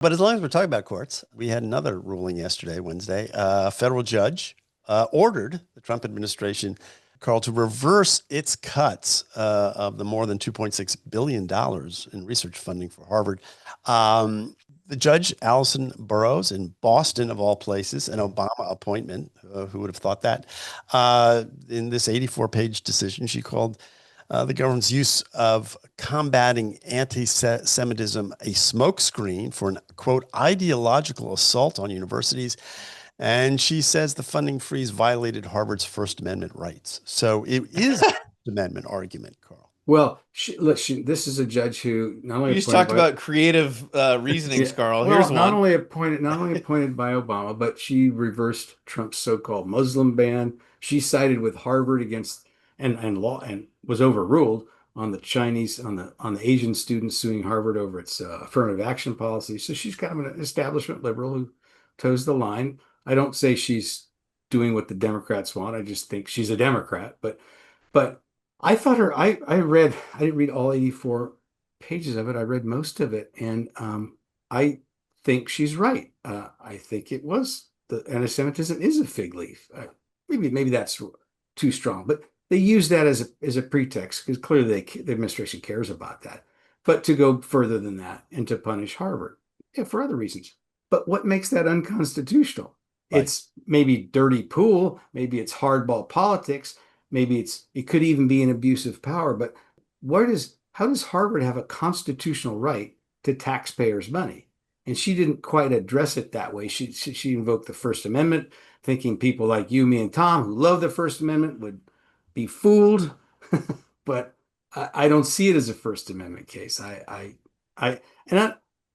But as long as we're talking about courts, we had another ruling yesterday, Wednesday. A federal judge ordered the Trump administration, Carl, to reverse its cuts of the more than $2.6 billion in research funding for Harvard. The judge, Allison Burroughs in Boston, of all places, an Obama appointment. Who would have thought that? In this 84-page decision, she called the government's use of combating anti-Semitism a smokescreen for an, quote, ideological assault on universities. And she says the funding freeze violated Harvard's First Amendment rights. So it is a First Amendment argument, Carl. Well, this is a judge who not only You just appointed talked by about creative reasonings, yeah, Carl. well, Here's one. not only appointed by Obama, but she reversed Trump's so-called Muslim ban. She sided with Harvard against and law and was overruled on the Chinese on the Asian students suing Harvard over its affirmative action policy. So she's kind of an establishment liberal who toes the line. I don't say she's doing what the Democrats want. I just think she's a Democrat. But I thought I didn't read all 84 pages of it. I read most of it, and I think she's right. I think it was the anti-Semitism is a fig leaf. Maybe that's too strong, but they use that as a pretext because clearly the administration cares about that. But to go further than that and to punish Harvard, yeah, for other reasons. But what makes that unconstitutional? Right. It's maybe dirty pool, maybe it's hardball politics, maybe it could even be an abuse of power. But how does Harvard have a constitutional right to taxpayers' money? And she didn't quite address it that way. She invoked the First Amendment, thinking people like you, me, and Tom, who love the First Amendment, would be fooled. But I don't see it as a First Amendment case. I I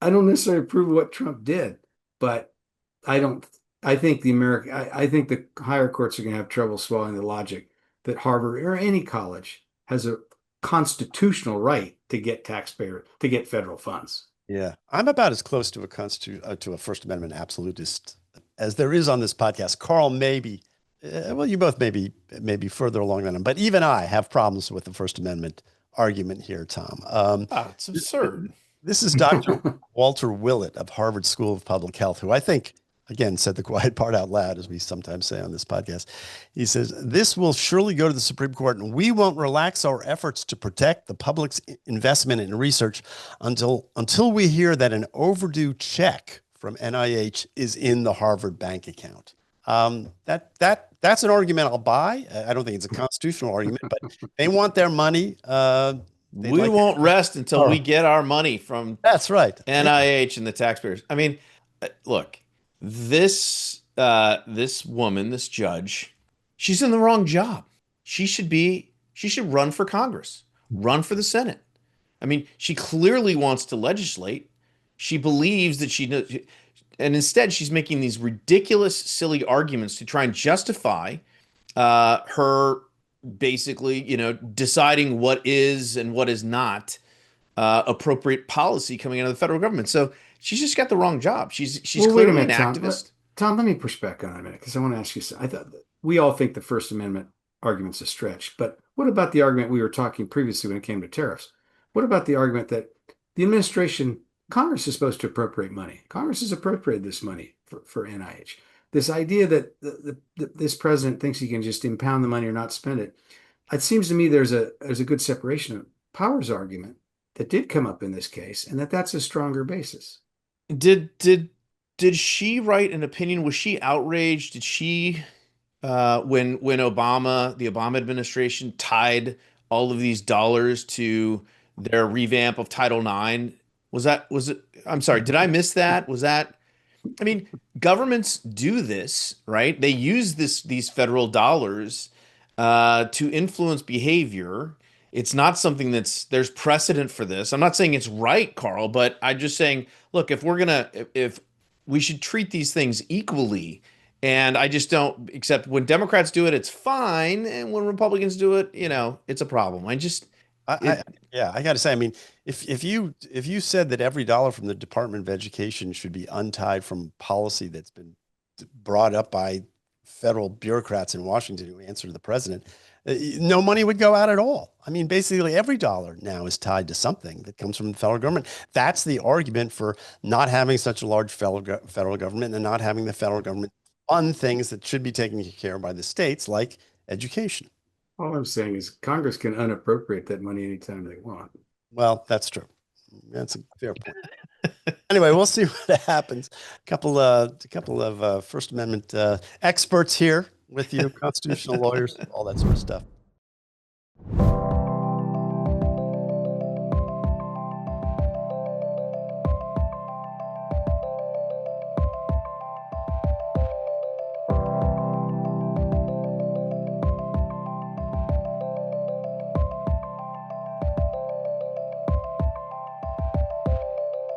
don't necessarily approve of what Trump did, but I don't. I think the higher courts are going to have trouble swallowing the logic that Harvard or any college has a constitutional right to get federal funds. Yeah, I'm about as close to to a First Amendment absolutist as there is on this podcast. Carl, maybe, well, you both maybe further along than him, but even I have problems with the First Amendment argument here, Tom. It's absurd. This is Dr. Walter Willett of Harvard School of Public Health, who I think, again, said the quiet part out loud, as we sometimes say on this podcast. He says, this will surely go to the Supreme Court, and we won't relax our efforts to protect the public's investment in research until we hear that an overdue check from NIH is in the Harvard bank account. That's an argument I'll buy. I don't think it's a constitutional argument, but they want their money. We won't rest until we get our money from That's right. NIH and the taxpayers. I mean, look, this woman, this judge, she's in the wrong job. She should run for Congress, run for the Senate. I mean, she clearly wants to legislate. She believes that she knows, and instead she's making these ridiculous, silly arguments to try and justify her basically, deciding what is and what is not appropriate policy coming out of the federal government. So she's just got the wrong job. She's clearly an activist. Tom, let me push back on that a minute because I want to ask you something. I thought we all think the First Amendment argument's a stretch, but what about the argument we were talking previously when it came to tariffs? What about the argument that the administration, Congress is supposed to appropriate money? Congress has appropriated this money for NIH. This idea that this president thinks he can just impound the money or not spend it. It seems to me there's a good separation of powers argument that did come up in this case, and that's a stronger basis. Did she write an opinion? Was she outraged? Did she when the Obama administration tied all of these dollars to their revamp of Title IX? Was it? I'm sorry, did I miss that? I mean, governments do this, right? They use these federal dollars to influence behavior. It's not something there's precedent for this. I'm not saying it's right, Carl, but I'm just saying, look, if we should treat these things equally, and I just don't accept when Democrats do it, it's fine, and when Republicans do it, it's a problem. I got to say, I mean, if you said that every dollar from the Department of Education should be untied from policy that's been brought up by federal bureaucrats in Washington who answer to the president, no money would go out at all. I mean, basically every dollar now is tied to something that comes from the federal government. That's the argument for not having such a large federal government and not having the federal government fund things that should be taken care of by the states, like education. All I'm saying is Congress can unappropriate that money anytime they want. Well, that's true. That's a fair point. Anyway, we'll see what happens. A couple of First Amendment experts here with you, constitutional lawyers, all that sort of stuff.